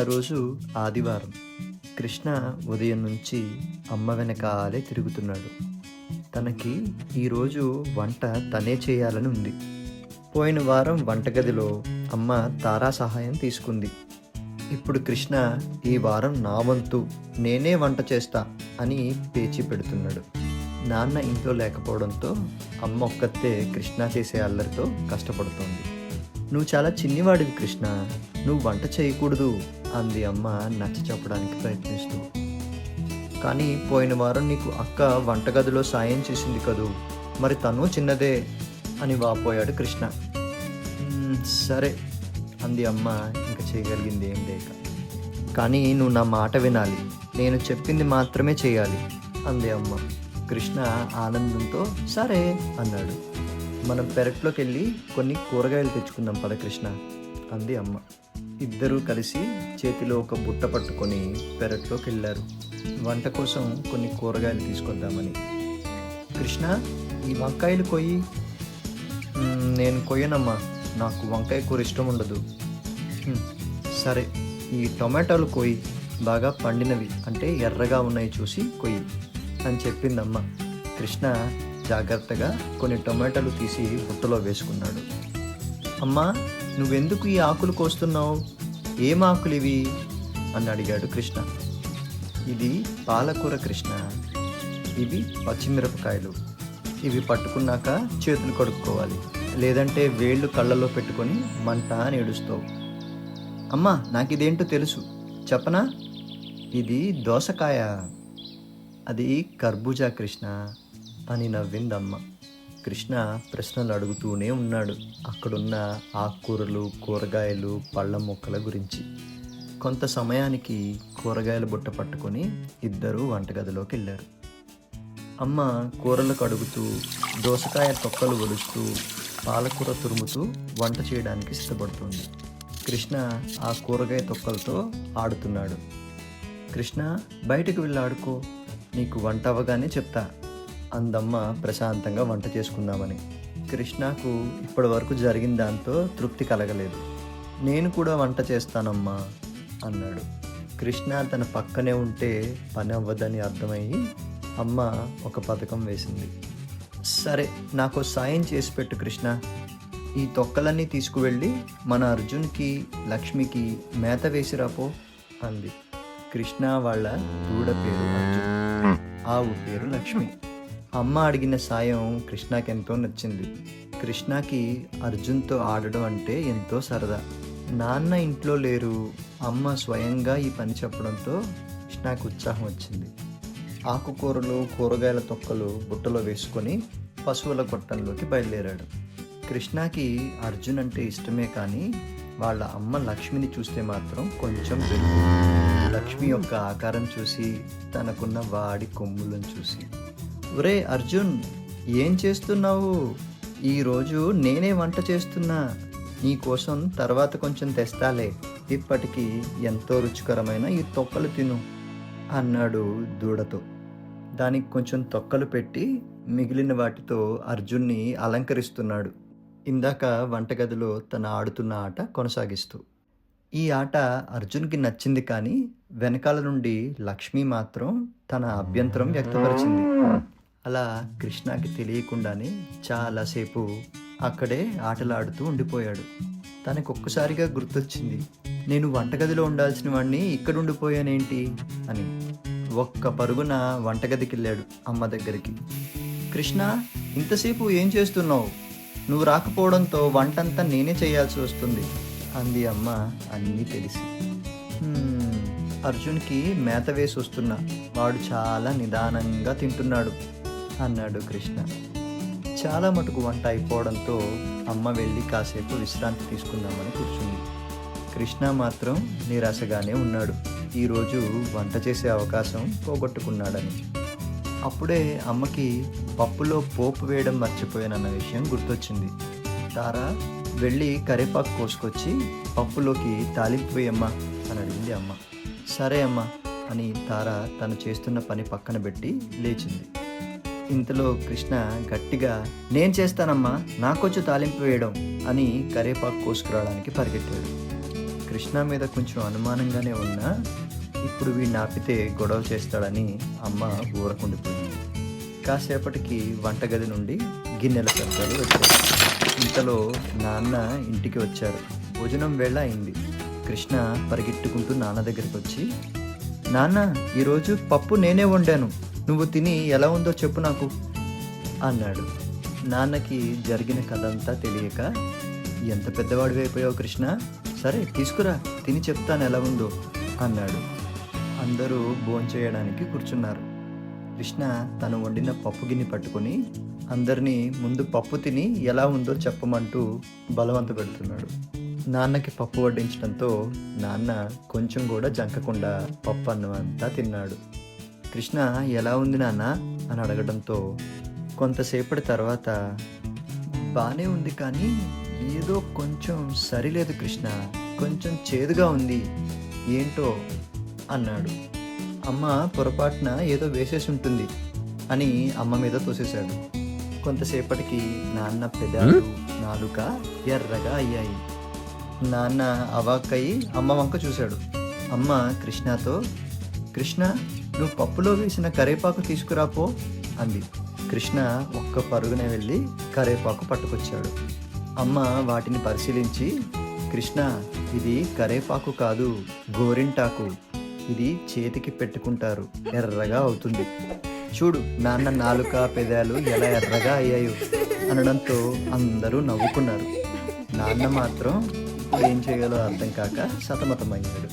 రోజు ఆదివారం. కృష్ణ ఉదయం నుంచి అమ్మ వెనకాలే తిరుగుతున్నాడు. తనకి ఈరోజు వంట తనే చేయాలని ఉంది. పోయిన వారం వంటగదిలో అమ్మ తారా సహాయం తీసుకుంది. ఇప్పుడు కృష్ణ ఈ వారం నా వంతు నేనే వంట చేస్తా అని పేచీ పెడుతున్నాడు. నాన్న ఇంట్లో లేకపోవడంతో అమ్మ ఒక్కతే కృష్ణ చేసే అల్లరితో కష్టపడుతోంది. నువ్వు చాలా చిన్నివాడివి కృష్ణ, నువ్వు వంట చేయకూడదు అంది అమ్మ నచ్చ చెప్పడానికి ప్రయత్నిస్తూ. కానీ పోయిన వారం నీకు అక్క వంటగదిలో సాయం చేసింది కదూ, మరి తను చిన్నదే అని వాపోయాడు కృష్ణ. సరే అంది అమ్మ ఇంకా చేయగలిగింది ఏం లేక. కానీ నువ్వు నా మాట వినాలి, నేను చెప్పింది మాత్రమే చేయాలి అంది అమ్మ. కృష్ణ ఆనందంతో సరే అన్నాడు. మనం పెరట్లోకి వెళ్ళి కొన్ని కూరగాయలు తెచ్చుకుందాం పద కృష్ణ అంది అమ్మ. ఇద్దరూ కలిసి చేతిలో ఒక బుట్ట పట్టుకొని పెరట్లోకి వెళ్ళారు. వంట కోసం కొన్ని కూరగాయలు తీసుకొద్దామని. కృష్ణ ఈ వంకాయలు కొయ్యి. నేను కొయ్యనమ్మా, నాకు వంకాయ కూర ఇష్టం ఉండదు. సరే ఈ టొమాటోలు కొయ్యి, బాగా పండినవి అంటే ఎర్రగా ఉన్నాయి చూసి కొయ్యి అని చెప్పిందమ్మ. కృష్ణ జాగ్రత్తగా కొన్ని టొమాటోలు తీసి బుట్టలో వేసుకున్నాడు. అమ్మా నువ్వెందుకు ఈ ఆకులు కోస్తున్నావు, ఏం ఆకులు ఇవి అని అడిగాడు కృష్ణ. ఇది పాలకూర కృష్ణ, ఇవి పచ్చిమిరపకాయలు. ఇవి పట్టుకున్నాక చేతులు కడుక్కోవాలి, లేదంటే వేళ్ళు కళ్ళలో పెట్టుకొని మంట అని ఏడుస్తావు. అమ్మా నాకు ఇదేంటో తెలుసు చెప్పనా, ఇది దోసకాయ. అది కర్బూజా కృష్ణ అని నవ్విందమ్మ. కృష్ణ ప్రశ్నలు అడుగుతూనే ఉన్నాడు అక్కడున్న ఆకుకూరలు, కూరగాయలు, పళ్ళ మొక్కల గురించి. కొంత సమయానికి కూరగాయల బుట్ట పట్టుకొని ఇద్దరూ వంటగదిలోకి వెళ్ళారు. అమ్మ కూరలు కడుగుతూ, దోసకాయ తొక్కలు ఒలుస్తూ, పాలకూర తురుముతూ వంట చేయడానికి సిద్ధపడుతుంది. కృష్ణ ఆ కూరగాయ తొక్కలతో ఆడుతున్నాడు. కృష్ణ బయటకు వెళ్ళి ఆడుకో, నీకు వంట అవ్వగానే చెప్తా అందమ్మ ప్రశాంతంగా వంట చేసుకుందామని. కృష్ణకు ఇప్పటి వరకు జరిగిన దాంతో తృప్తి కలగలేదు. నేను కూడా వంట చేస్తానమ్మా అన్నాడు. కృష్ణ తన పక్కనే ఉంటే పని అవ్వదని అర్థమయ్యి అమ్మ ఒక పథకం వేసింది. సరే నాకు సాయం చేసి పెట్టు కృష్ణ, ఈ తొక్కలన్నీ తీసుకువెళ్ళి మన అర్జున్కి, లక్ష్మికి మేత వేసిరాపో అంది. కృష్ణ వాళ్ళ దూడ పేరు అర్జున్, ఆవు పేరు లక్ష్మి. అమ్మ అడిగిన సాయం కృష్ణకి ఎంతో నచ్చింది. కృష్ణకి అర్జున్తో ఆడడం అంటే ఎంతో సరదా. నాన్న ఇంట్లో లేరు, అమ్మ స్వయంగా ఈ పని చెప్పడంతో కృష్ణకు ఉత్సాహం వచ్చింది. ఆకుకూరలు, కూరగాయల తొక్కలు బుట్టలో వేసుకొని పశువుల కొట్టంలోకి బయలుదేరాడు. కృష్ణకి అర్జున్ అంటే ఇష్టమే, కానీ వాళ్ళ అమ్మ లక్ష్మిని చూస్తే మాత్రం కొంచెం బెరుకు. లక్ష్మి యొక్క ఆకారం చూసి, తనకున్న వాడి కొమ్ములను చూసి, ఒరే అర్జున్ ఏం చేస్తున్నావు, ఈరోజు నేనే వంట చేస్తున్నా, నీకోసం తర్వాత కొంచెం తెస్తాలే, ఇప్పటికీ ఎంతో రుచికరమైన ఈ తొక్కలు తిను అన్నాడు దూడతో. దానికి కొంచెం తొక్కలు పెట్టి మిగిలిన వాటితో అర్జున్ని అలంకరిస్తున్నాడు. ఇందాక వంటగదిలో తను ఆడుతున్న ఆట కొనసాగిస్తూ. ఈ ఆట అర్జున్కి నచ్చింది, కానీ వెనకాల నుండి లక్ష్మి మాత్రం తన అభ్యంతరం వ్యక్తపరిచింది. అలా కృష్ణకి తెలియకుండానే చాలాసేపు అక్కడే ఆటలాడుతూ ఉండిపోయాడు. తనకు ఒక్కసారిగా గుర్తొచ్చింది, నేను వంటగదిలో ఉండాల్సిన వాడిని ఇక్కడ ఉండిపోయానేంటి అని. ఒక్క పరుగున వంటగదికి వెళ్ళాడు అమ్మ దగ్గరికి. కృష్ణ ఇంతసేపు ఏం చేస్తున్నావు, నువ్వు రాకపోవడంతో వంటంతా నేనే చేయాల్సి వస్తుంది అంది అమ్మ అన్నీ తెలిసి. అర్జున్కి మేత వేసి వస్తున్నా, వాడు చాలా నిదానంగా తింటున్నాడు అన్నాడు కృష్ణ. చాలా మటుకు వంట అయిపోవడంతో అమ్మ వెళ్ళి కాసేపు విశ్రాంతి తీసుకుందామని కూర్చుంది. కృష్ణ మాత్రం నిరాశగానే ఉన్నాడు, ఈరోజు వంట చేసే అవకాశం పోగొట్టుకున్నాడని. అప్పుడే అమ్మకి పప్పులో పోపు వేయడం మర్చిపోయానన్న విషయం గుర్తొచ్చింది. తారా వెళ్ళి కరివేపాకు కోసుకొచ్చి పప్పులోకి తాలింపు వేయమ్మా అని అడిగింది అమ్మ. సరే అమ్మా అని తారా తను చేస్తున్న పని పక్కన పెట్టి లేచింది. ఇంతలో కృష్ణ గట్టిగా నేను చేస్తానమ్మా, నాకొచ్చు తాలింపు వేయడం అని కరివేపాకు కోసుకురావడానికి పరిగెట్టాడు. కృష్ణ మీద కొంచెం అనుమానంగానే ఉన్నా ఇప్పుడు వీడిని ఆపితే గొడవ చేస్తాడని అమ్మ ఊరకుండిపోయింది. కాసేపటికి వంటగది నుండి గిన్నెల శబ్దాలు వచ్చాయి. ఇంతలో నాన్న ఇంటికి వచ్చారు. భోజనం వేళ అయింది. కృష్ణ పరిగెట్టుకుంటూ నాన్న దగ్గరికి వచ్చి, నాన్న, ఈరోజు పప్పు నేనే వండాను, నువ్వు తిని ఎలా ఉందో చెప్పు నాకు అన్నాడు. నాన్నకి జరిగిన కథ అంతా తెలియక, ఎంత పెద్దవాడివి అయిపోయావు కృష్ణ, సరే తీసుకురా, తిని చెప్తాను ఎలా ఉందో అన్నాడు. అందరూ భోంచేయడానికి కూర్చున్నారు. కృష్ణ తను వండిన పప్పు గిన్నె పట్టుకొని అందరినీ ముందు పప్పు తిని ఎలా ఉందో చెప్పమంటూ బలవంత పెడుతున్నాడు. నాన్నకి పప్పు వడ్డించడంతో నాన్న కొంచెం కూడా జంకకుండా పప్పు అన్నం అంతా తిన్నాడు. కృష్ణ ఎలా ఉంది నాన్న అని అడగడంతో కొంతసేపటి తర్వాత, బాగానే ఉంది కానీ ఏదో కొంచెం సరిలేదు కృష్ణ, కొంచెం చేదుగా ఉంది, ఏంటో అన్నాడు. అమ్మ పొరపాటున ఏదో వేసేసి ఉంటుంది అని అమ్మ మీద తోసేశాడు. కొంతసేపటికి నాన్న పెదాలు నాలుక ఎర్రగా అయ్యాయి. నాన్న అవాక్కయి అమ్మ వంక చూశాడు. అమ్మ కృష్ణతో, కృష్ణ, నువ్వు పప్పులో వేసిన కరేపాకు తీసుకురాపో అంది. కృష్ణ ఒక్క పరుగునే వెళ్ళి కరేపాకు పట్టుకొచ్చాడు. అమ్మ వాటిని పరిశీలించి, కృష్ణ, ఇది కరేపాకు కాదు, గోరింటాకు, ఇది చేతికి పెట్టుకుంటారు, ఎర్రగా అవుతుంది, చూడు నాన్న నాలుక పెదాలు ఎలా ఎర్రగా అయ్యాయో అనడంతో అందరూ నవ్వుకున్నారు. నాన్న మాత్రం ఇప్పుడు ఏం చేయాలో అర్థం కాక సతమతమయ్యాడు.